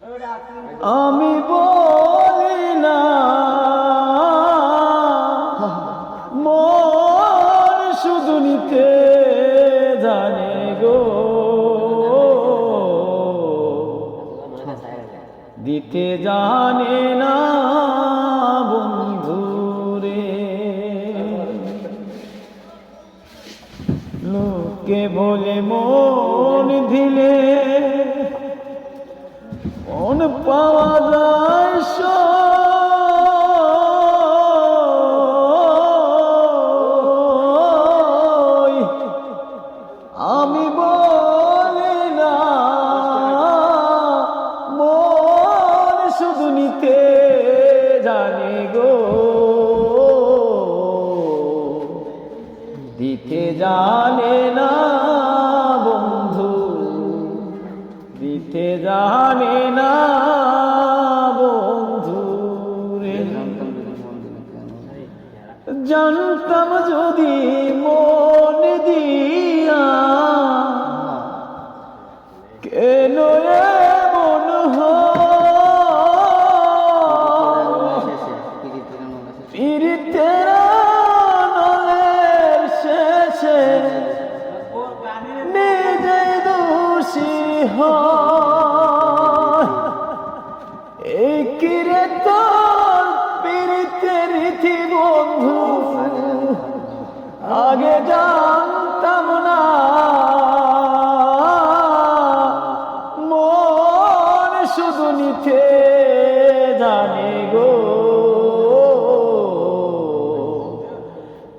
আমি বলি না মন শুধু নিতে জানে গো, দিতে জানে না বন্ধুরে। লোকে বলে মন দিলে মন পাওয়া যায় সই। আমি বলি না মন শুধু নিতে জানে গো, দিতে জানে না বন্ধু, দিতে জানে না বন্ধু রে। জানতাম যদি মন দিয়া কেন এমন পীড়িতের নলের শেষে নিজে দোষী এই কিরে তোর পীড়িতের রীতি বন্ধু, আগে জানতাম না মন শুধু নিতে জানে গো,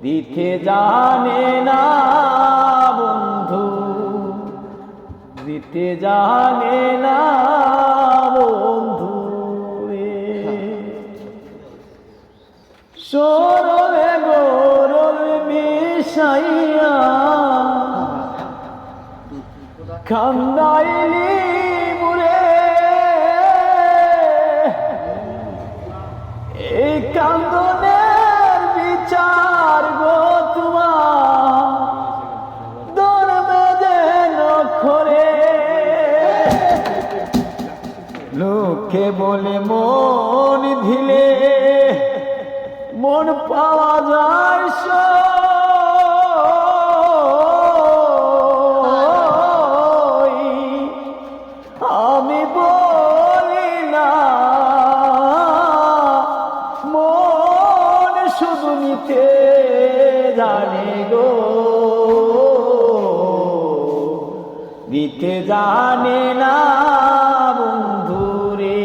দিতে জানে না বন্ধু, দিতে জানে না বন্ধু রে। সরলে গরল মিশাইয়া খান্দাইলি মুরে, এই কান্দনের বিচার গো তোমার ধর্মে যেন করে। লোকে বলে মন দিলে মন পাওয়া যায় সই। আমি বলি না মন শুধু নিতে জানে গো, দিতে জানে না বন্ধু রে।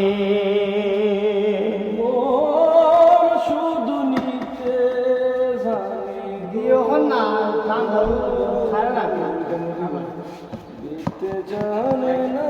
মন শুধু নিতে জানে গো, দিতে জানে না